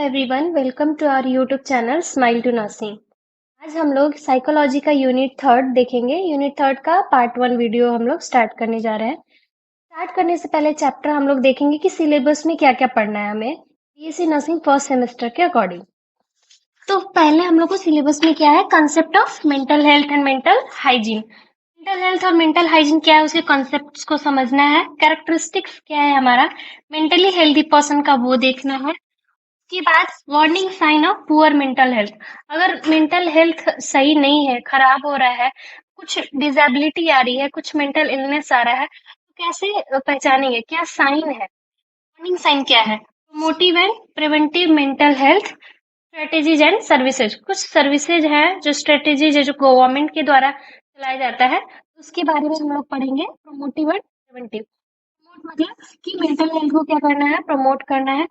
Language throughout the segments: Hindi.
Everyone, welcome to our YouTube channel smile to nursing. आज हम लोग साइकोलॉजी का यूनिट थर्ड देखेंगे। यूनिट थर्ड का पार्ट वन वीडियो हम लोग स्टार्ट करने जा रहे हैं। स्टार्ट करने से पहले चैप्टर हम लोग देखेंगे कि सिलेबस में क्या क्या पढ़ना है हमें बीएससी नर्सिंग फर्स्ट सेमेस्टर के अकॉर्डिंग। तो पहले हम लोग को सिलेबस में क्या है, concept of mental health and mental hygiene. Mental health और मेंटल हाइजीन क्या है, उसके कॉन्सेप्ट्स को समझना है। कैरेक्टरिस्टिक्स क्या है हमारा मेंटली हेल्दी पर्सन का, वो देखना है। की बात warning sign of poor mental health. अगर मेंटल हेल्थ सही नहीं है, खराब हो रहा है, कुछ डिसेबिलिटी आ रही है, कुछ मेंटल इलनेस आ रहा है, तो कैसे पहचानेंगे, क्या साइन है, वार्निंग साइन क्या है। Motive and preventive mental health strategies and services. कुछ सर्विसेज हैं, जो स्ट्रेटेजीज है, जो गवर्नमेंट के द्वारा चलाया जाता है, उसके बारे में हम लोग पढ़ेंगे। Promotive and preventive. प्रमोट मतलब कि मेंटल हेल्थ को क्या करना है, प्रमोट करना है।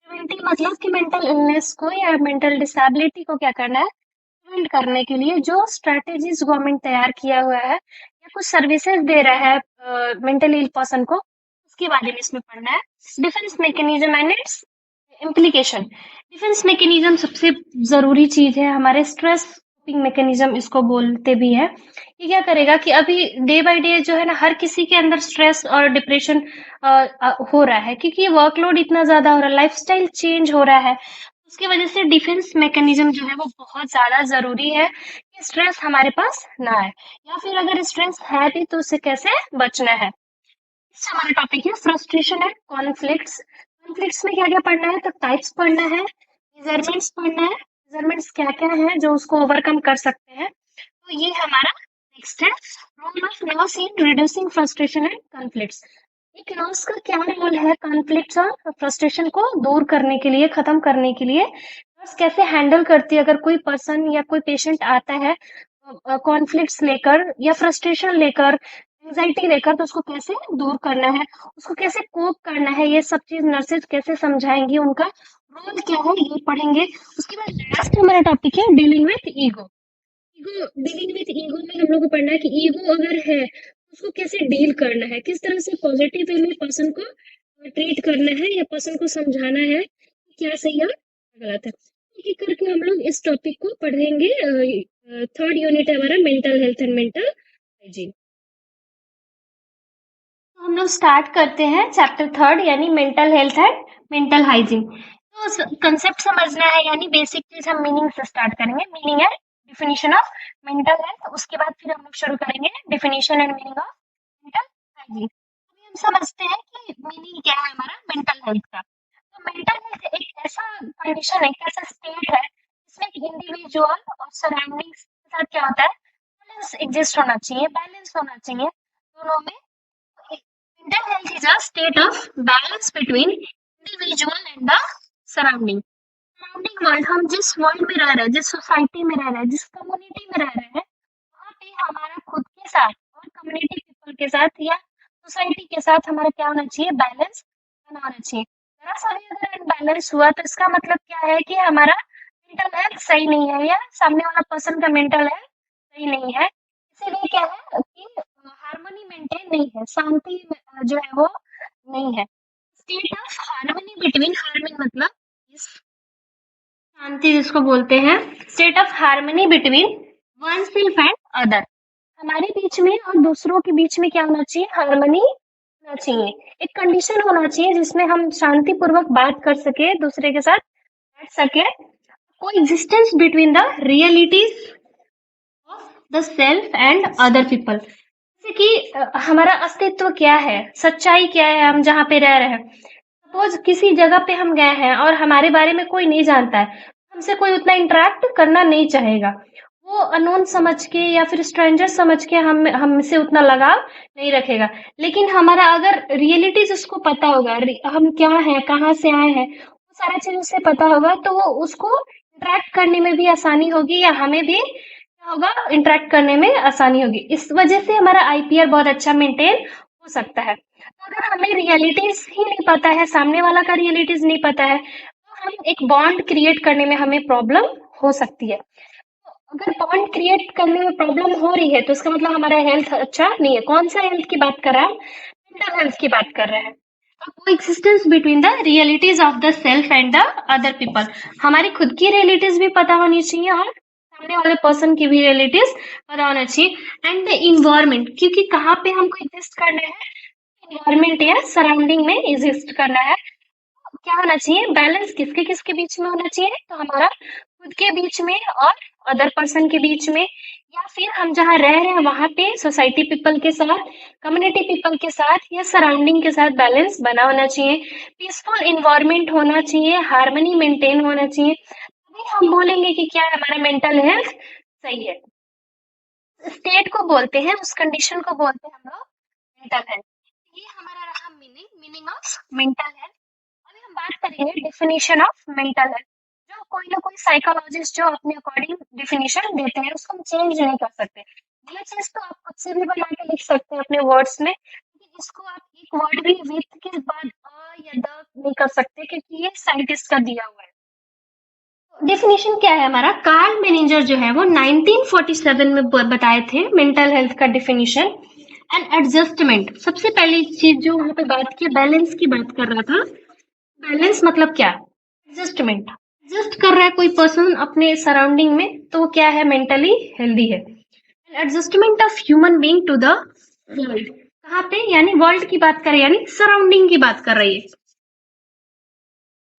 प्रिवेंटिव मतलब कि मेंटल इलनेस को या मेंटल डिसेबिलिटी को क्या करना है, प्रिवेंट करने के लिए जो स्ट्रेटेजीज गवर्नमेंट तैयार किया हुआ है या कुछ सर्विसेज दे रहा है मेंटली इल पर्सन को, उसके बारे में इसमें पढ़ना है। Defence mechanism and it's implication. Defence mechanism सबसे जरूरी चीज है, हमारे स्ट्रेस कोपिंग मैकेनिज्म इसको बोलते भी है। ये क्या करेगा कि अभी डे बाय डे जो है ना, हर किसी के अंदर स्ट्रेस और डिप्रेशन हो रहा है, क्योंकि वर्कलोड इतना ज्यादा हो रहा है, लाइफस्टाइल चेंज हो रहा है। उसकी वजह से डिफेंस मैकेनिज्म जो है वो बहुत ज्यादा जरूरी है कि स्ट्रेस हमारे पास ना आए, या फिर अगर स्ट्रेस है भी तो उससे कैसे बचना है। इससे हमारा टॉपिक है फ्रस्ट्रेशन एंड कॉन्फ्लिक्ट्स। कॉन्फ्लिक्ट्स में क्या क्या पढ़ना है, तो टाइप्स पढ़ना है, मेजरमेंट्स पढ़ना है, मेजरमेंट्स क्या क्या है जो उसको ओवरकम कर सकते हैं। तो ये हमारा नेक्स्ट है। Role of nurses in reducing frustration and conflicts. एक नर्व्स का क्या रोल है कॉन्फ्लिक्ट्स और फ्रस्ट्रेशन को दूर करने के लिए, खत्म करने के लिए। नर्व्स कैसे हैंडल करती है, अगर कोई पर्सन या कोई पेशेंट आता है कॉन्फ्लिक्ट्स लेकर या फ्रस्ट्रेशन लेकर, एंजाइटी लेकर, तो उसको कैसे दूर करना है, उसको कैसे कोप करना है, ये सब चीज नर्सेज कैसे समझाएंगी, उनका रोल क्या है, ये पढ़ेंगे। उसके बाद लास्ट हमारा टॉपिक है dealing with ego. Ego, dealing with ego में हम लोग को पढ़ना है कि ईगो अगर है तो उसको कैसे डील करना है, किस तरह से पॉजिटिव वे में पर्सन को ट्रीट करना है या पर्सन को समझाना है कि क्या सही है गलत है। एक एक करके हम लोग इस टॉपिक को पढ़ेंगे। थर्ड यूनिट है हमारा mental health and mental hygiene. तो हम लोग स्टार्ट करते हैं चैप्टर थर्ड, यानी mental health and mental hygiene. तो कंसेप्ट समझना है, यानी बेसिक चीज हम मीनिंग से स्टार्ट करेंगे। मीनिंग है डिफिनीशन ऑफ मेंटल हेल्थ, उसके बाद फिर हम लोग शुरू करेंगे definition and meaning of mental hygiene. अभी हम समझते हैं कि मीनिंग क्या है हमारा मेंटल हेल्थ का। तो मेंटल हेल्थ एक ऐसा कंडीशन है, एक ऐसा स्टेट है जिसमें इंडिविजुअल और सराउंडिंग्स के साथ क्या होता है, बैलेंस एग्जिस्ट होना चाहिए, बैलेंस होना चाहिए दोनों में। Mental health is a state of balance between individual and the surrounding. Surrounding world, हम जिस वर्ल्ड में रह रहे हैं, जिस सोसाइटी में रह रहे हैं, जिस कम्युनिटी में रह रहे हैं, वहाँ पे हमारा खुद के साथ और कम्युनिटी पीपल के साथ या सोसाइटी के साथ हमारा क्या होना चाहिए, बैलेंस बना होना चाहिए। जरा सा भी अगर अनबैलेंस हुआ तो इसका मतलब क्या है कि हमारा मेंटल हेल्थ सही नहीं है या सामने वाला पर्सन का मेंटल हेल्थ सही नहीं है। इसीलिए क्या है कि हार्मनी मेंटेन नहीं है, शांति जो है वो नहीं है। State of harmony between, harmony मतलब शांति जिसको बोलते हैं, state of harmony between one self and other. हमारे बीच में और दूसरों के बीच में क्या होना चाहिए, हार्मनी होना चाहिए। एक कंडीशन होना चाहिए जिसमें हम शांति पूर्वक बात कर सके, दूसरे के साथ बैठ सके। को existence between the realities of the self and other people. जैसे कि हमारा अस्तित्व क्या है, सच्चाई क्या है, हम जहाँ पे रह रहे हैं। सपोज किसी जगह पे हम गए हैं और हमारे बारे में कोई नहीं जानता है, हमसे कोई उतना इंटरेक्ट करना नहीं चाहेगा, वो अननोन समझ के या फिर स्ट्रेंजर समझ के हम हमसे उतना लगाव नहीं रखेगा। लेकिन हमारा अगर रियलिटीज उसको पता होगा, हम क्या है, कहाँ से आए हैं, वो सारा चीज उसे पता होगा, तो वो उसको इंटरेक्ट करने में भी आसानी होगी, या हमें भी क्या होगा, इंटरेक्ट करने में आसानी होगी। इस वजह से हमारा आईपीआर बहुत अच्छा मेंटेन हो सकता है। तो अगर हमें रियलिटीज ही नहीं पता है, सामने वाला का रियलिटीज नहीं पता है, तो हम एक बॉन्ड क्रिएट करने में हमें प्रॉब्लम हो सकती है। तो अगर बॉन्ड क्रिएट करने में प्रॉब्लम हो रही है तो इसका मतलब हमारा हेल्थ अच्छा नहीं है। कौन सा हेल्थ की बात कर रहा है, मेंटल हेल्थ की बात कर रहे हैं। Coexistence between the realities of the self and the other people. हमारी खुद की रियलिटीज भी पता होनी चाहिए और सामने वाले पर्सन की भी रियलिटीज पता होना चाहिए। एंड द इन्वायरमेंट, क्योंकि कहाँ पे हमको एग्जिस्ट करना है, इन्वायरमेंट या सराउंडिंग में एग्जिस्ट करना है। क्या होना चाहिए, बैलेंस किसके किसके बीच में होना चाहिए, तो हमारा खुद के बीच में और अदर पर्सन के बीच में, या फिर हम जहाँ रह रहे हैं वहां पे सोसाइटी पीपल के साथ, कम्युनिटी पीपल के साथ या सराउंडिंग के साथ बैलेंस बना होना चाहिए। पीसफुल इन्वायरमेंट होना चाहिए, हार्मनी मेंटेन होना चाहिए, तभी हम बोलेंगे कि क्या है, हमारा मेंटल हेल्थ सही है। स्टेट को बोलते हैं, उस कंडीशन को बोलते हैं हम लोग मेंटल हेल्थ। ये हमारा रहा मीनिंग ऑफ मेंटल हेल्थ। अभी हम बात करेंगे डेफिनेशन ऑफ मेंटल हेल्थ। जो कोई ना कोई साइकोलॉजिस्ट जो अपने अकॉर्डिंग डेफिनेशन देते हैं, उसको हम चेंज नहीं कर सकते। ये चीज तो आप खुद से भी बना के लिख सकते हैं अपने वर्ड्स में, लेकिन इसको आप एक वर्ड भी विथ के बाद अ या द नहीं कर सकते, क्योंकि ये साइंटिस्ट का दिया हुआ है। डेफिनेशन क्या है हमारा, कार्ल मेनिंजर जो है वो 1947 में बताए थे मेंटल हेल्थ का डेफिनेशन। एंड एडजस्टमेंट, सबसे पहली चीज जो वहां पे बात की, बैलेंस की बात कर रहा था। बैलेंस मतलब क्या, एडजस्टमेंट, एडजस्ट कर रहा है कोई पर्सन अपने सराउंडिंग में, तो वो क्या है, मेंटली हेल्दी है। Adjustment of human being to the world, कहाँ पे, यानी वर्ल्ड की बात करें, यानी सराउंडिंग की बात कर रही है।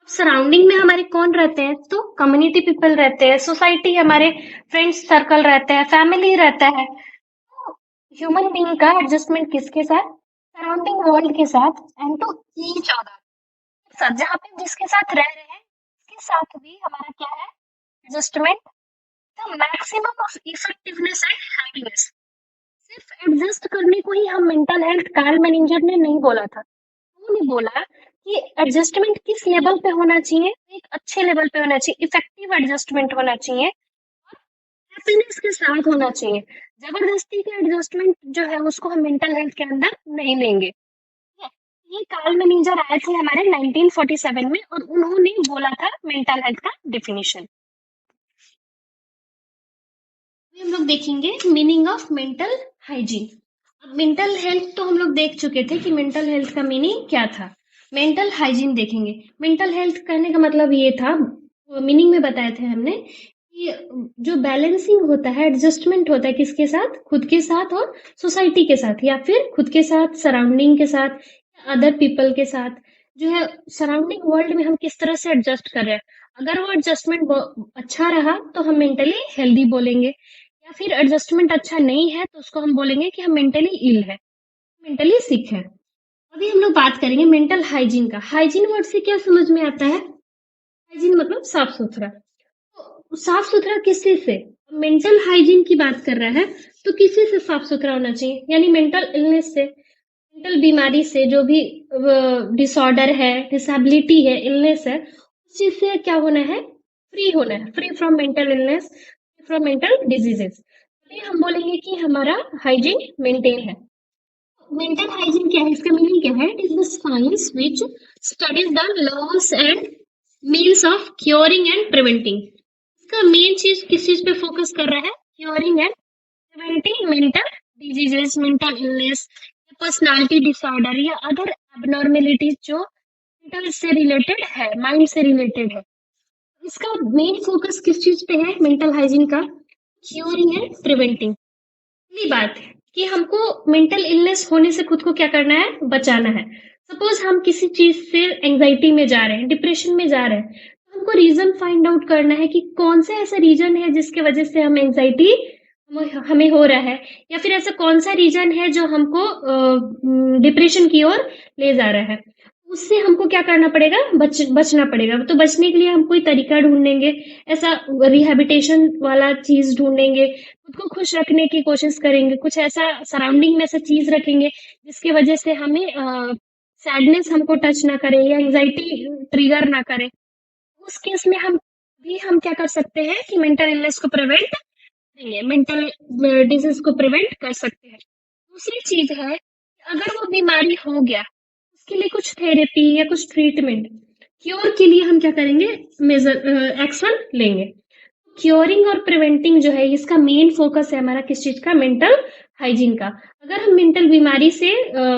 सराउंडिंग में हमारे कौन रहते हैं, तो कम्युनिटी पीपल रहते हैं, सोसाइटी, हमारे फ्रेंड्स सर्कल रहते हैं, फैमिली रहता है। ह्यूमन बीइंग का एडजस्टमेंट किसके साथ, सराउंडिंग वर्ल्ड के साथ, एंड टू ईच अदर, जहाँ पे जिसके साथ रह रहे हैं उसके साथ भी हमारा क्या है, adjustment. The maximum of effectiveness and happiness, सिर्फ एडजस्ट करने को ही हम मेंटल हेल्थ, कार्ल मेनिंजर ने नहीं बोला था। उन्होंने बोला कि एडजस्टमेंट किस लेवल पे होना चाहिए, एक अच्छे लेवल पे होना चाहिए, इफेक्टिव एडजस्टमेंट होना चाहिए, हैप्पीनेस के साथ होना चाहिए। जबरदस्ती के एडजस्टमेंट जो है उसको हम मेंटल हेल्थ के अंदर नहीं लेंगे। ये कार्ल मैनेजर आए थे हमारे 1947 में, और उन्होंने बोला था मेंटल हेल्थ का डेफिनेशन। हम लोग देखेंगे मीनिंग ऑफ मेंटल हाइजीन। अब मेंटल हेल्थ तो हम लोग देख चुके थे कि मेंटल हेल्थ का मीनिंग क्या था। मेंटल हाइजीन देखेंगे। मेंटल हेल्थ कहने का मतलब ये था, मीनिंग में बताए थे हमने, कि जो बैलेंसिंग होता है, एडजस्टमेंट होता है किसके साथ, खुद के साथ और सोसाइटी के साथ, या फिर खुद के साथ, सराउंडिंग के साथ, अदर पीपल के साथ, जो है सराउंडिंग वर्ल्ड में हम किस तरह से एडजस्ट कर रहे हैं। अगर वो एडजस्टमेंट अच्छा रहा तो हम मेंटली हेल्दी बोलेंगे, या फिर एडजस्टमेंट अच्छा नहीं है तो उसको हम बोलेंगे कि हम मेंटली इल है, मेंटली सिक है। अभी हम लोग बात करेंगे मेंटल हाइजीन का। हाइजीन वर्ड से क्या समझ में आता है, हाइजीन मतलब साफ सुथरा। तो साफ सुथरा किसी से, मेंटल हाइजीन की बात कर रहा है तो किसी से साफ सुथरा होना चाहिए, यानी मेंटल इलनेस से, मेंटल बीमारी से, जो भी डिसऑर्डर है, डिसेबिलिटी है, इलनेस है, उस चीज से क्या होना है, फ्री होना है, free from mental illness, from mental diseases. तभी हम बोलेंगे कि हमारा हाइजीन मेंटेन है। मेंटल हाइजीन क्या है, इसका मीनिंग क्या है, it is the science which studies the loss and means of curing and preventing. इसका मेन चीज किस चीज पे फोकस कर रहा है, curing and preventing mental diseases, mental illness, personality disorder या अदर एबनॉर्मेलिटीज जो मेंटल से रिलेटेड है, माइंड से रिलेटेड है। इसका मेन फोकस किस चीज पे है, मेंटल हाइजीन का, क्योरिंग एंड प्रिवेंटिंग। पहली बात कि हमको मेंटल इलनेस होने से खुद को क्या करना है, बचाना है। सपोज हम किसी चीज से एंजाइटी में जा रहे हैं, डिप्रेशन में जा रहे हैं, तो हमको रीजन फाइंड आउट करना है कि कौन सा ऐसा रीजन है जिसके वजह से हम एंजाइटी हमें हो रहा है, या फिर ऐसा कौन सा रीजन है जो हमको डिप्रेशन की ओर ले जा रहा है। उससे हमको क्या करना पड़ेगा, बचना पड़ेगा। तो बचने के लिए हम कोई तरीका ढूंढेंगे, ऐसा रिहैबिलिटेशन वाला चीज ढूंढेंगे, खुद को खुश रखने की कोशिश करेंगे, कुछ ऐसा सराउंडिंग में ऐसा चीज रखेंगे जिसकी वजह से हमें सैडनेस हमको टच ना करे या एंजाइटी ट्रिगर ना करे। उस केस में हम क्या कर सकते हैं कि मेंटल इलनेस को प्रिवेंट करेंगे, मेंटल डिजीज को प्रिवेंट कर सकते हैं। दूसरी चीज है, अगर वो बीमारी हो गया, उसके लिए कुछ थेरेपी या कुछ ट्रीटमेंट, क्योर के लिए हम क्या करेंगे, मेजर एक्शन लेंगे। क्योरिंग और प्रिवेंटिंग जो है इसका मेन फोकस है हमारा किस चीज का, मेंटल हाइजीन का। अगर हम मेंटल बीमारी से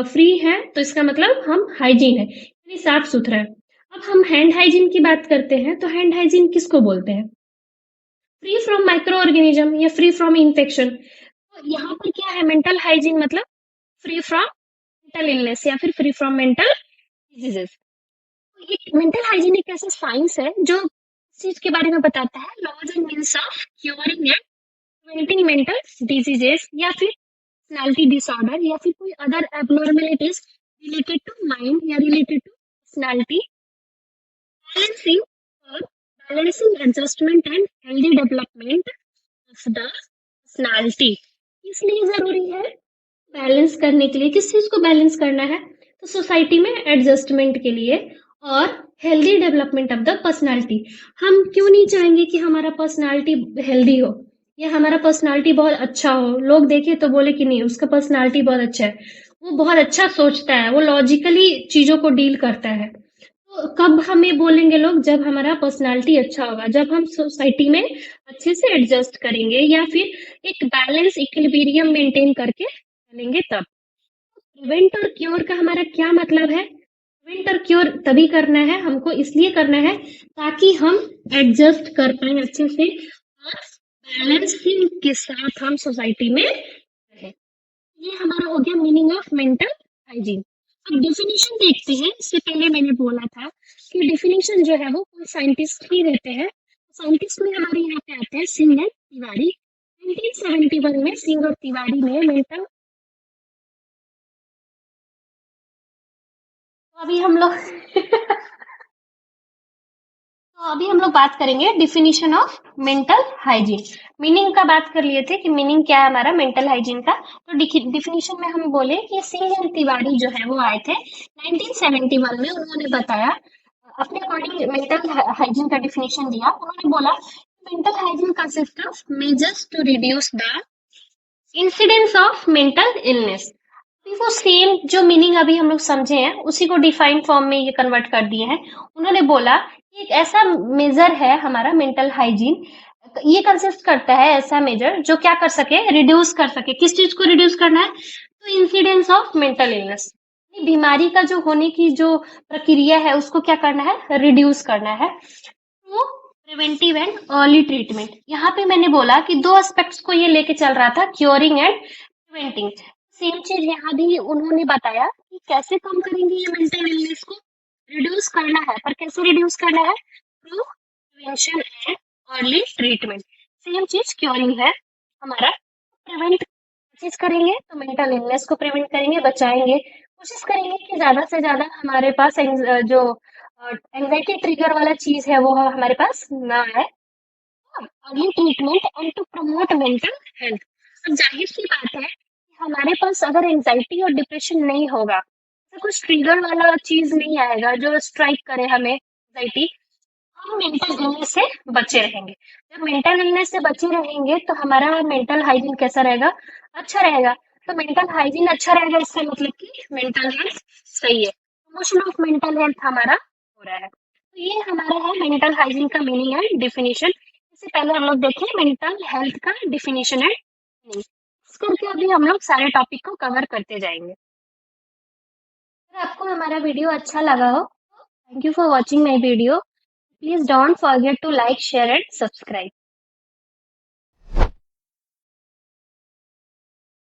फ्री हैं तो इसका मतलब हम हाइजीन है, यानी साफ सुथरा है। अब हम हैंड हाइजीन की बात करते हैं तो हैंड हाइजीन किसको बोलते हैं, फ्री फ्रॉम माइक्रो ऑर्गेनिज्म या फ्री फ्रॉम इन्फेक्शन। तो यहाँ पर क्या है, मेंटल हाइजीन मतलब फ्री फ्रॉम मेंटल इलनेस या फिर फ्री फ्रॉम मेंटल डिजीजेस। एक मेंटल हाइजीन एक ऐसा साइंस है जो इस चीज के बारे में बताता है, laws and means of curing and preventing mental diseases या फिर पर्सनालिटी डिसऑर्डर या फिर कोई other abnormalities related to mind या रिलेटेड टू पर्सनालिटी, बैलेंसिंग और balancing adjustment and healthy development of the personality. इसलिए जरूरी है बैलेंस करने के लिए, किस चीज को बैलेंस करना है, तो सोसाइटी में एडजस्टमेंट के लिए और healthy development of the personality. हम क्यों नहीं चाहेंगे कि हमारा पर्सनालिटी हेल्दी हो या हमारा पर्सनालिटी बहुत अच्छा हो, लोग देखे तो बोले कि नहीं उसका पर्सनालिटी बहुत अच्छा है, वो बहुत अच्छा सोचता है, वो लॉजिकली चीजों को डील करता है। तो कब हमें बोलेंगे लोग, जब हमारा पर्सनालिटी अच्छा होगा, जब हम सोसाइटी में अच्छे से एडजस्ट करेंगे या फिर एक बैलेंस इक्विलिब्रियम मेंटेन करके चलेंगे तब। प्रिवेंट और क्योर का हमारा क्या मतलब है, प्रिवेंट और क्योर तभी करना है हमको, इसलिए करना है ताकि हम एडजस्ट कर पाए अच्छे से और बैलेंसिंग के साथ हम सोसाइटी में रहें। ये हमारा हो गया मीनिंग ऑफ मेंटल हाइजीन। अब डेफिनेशन देखते हैं, इससे पहले मैंने बोला था कि डेफिनेशन जो है वो कोई साइंटिस्ट ही देते हैं। साइंटिस्ट में हमारे यहाँ पे आते हैं सिंह एंड तिवारी। 1971 में सिंह और तिवारी ने मेंटल, अभी हम लोग तो अभी हम लोग बात करेंगे definition of mental hygiene. Meaning का बात कर लिए थे कि मीनिंग क्या है हमारा मेंटल हाइजीन का, तो डिफिनीशन में हम बोले कि सिंह एंड तिवारी जो है वो आए थे 1971 में। उन्होंने बताया अपने अकॉर्डिंग मेंटल हाइजीन का डिफिनीशन दिया। उन्होंने बोला mental hygiene consist of measures to reduce the incidence of mental illness. वो सेम जो मीनिंग अभी हम लोग समझे हैं उसी को डिफाइंड फॉर्म में ये कन्वर्ट कर दिए हैं। उन्होंने बोला कि एक ऐसा मेजर है हमारा मेंटल हाइजीन, ये कंसिस्ट करता है ऐसा मेजर जो क्या कर सके, रिड्यूस कर सके। किस चीज को रिड्यूस करना है, तो इंसिडेंस ऑफ मेंटल इलनेस, बीमारी का जो होने की जो प्रक्रिया है उसको क्या करना है, रिड्यूस करना है through preventive and early treatment. यहाँ पे मैंने बोला कि दो एस्पेक्ट्स को ये लेके चल रहा था, क्योरिंग एंड प्रिवेंटिंग। सेम चीज यहाँ भी उन्होंने बताया कि कैसे कम करेंगे ये मेंटल इलनेस को, रिड्यूस करना है, पर कैसे रिड्यूस करना है, through prevention and early treatment. Same चीज क्योरिंग है हमारा, प्रिवेंट चीज करेंगे तो मेंटल इलनेस को प्रिवेंट करेंगे, बचाएंगे, कोशिश करेंगे कि ज्यादा से ज्यादा हमारे पास जो एंजाइटी ट्रिगर वाला चीज है वो हमारे पास ना आए। Early treatment and to promote mental health. अब जाहिर सी बात है कि हमारे पास अगर एंजाइटी और डिप्रेशन नहीं होगा, तो कुछ ट्रिगर वाला चीज नहीं आएगा जो स्ट्राइक करे हमें एंजाइटी, हम मेंटल इलनेस से बचे रहेंगे। जब मेंटल इलनेस से बचे रहेंगे तो हमारा मेंटल हाइजीन कैसा रहेगा, अच्छा रहेगा। तो मेंटल हाइजीन अच्छा रहेगा इसका मतलब कि मेंटल हेल्थ सही है, प्रमोशन ऑफ मेंटल हेल्थ हमारा हो रहा है। तो ये हमारा है मेंटल हाइजीन का मीनिंग एंड डिफिनीशन। इससे पहले हम लोग देखें मेंटल हेल्थ का डिफिनीशन एंड मीनिंग। इस करके अभी हम लोग सारे टॉपिक को कवर करते जाएंगे। अगर आपको हमारा वीडियो अच्छा लगा हो, thank you for watching my video. Please don't forget to like, share and subscribe.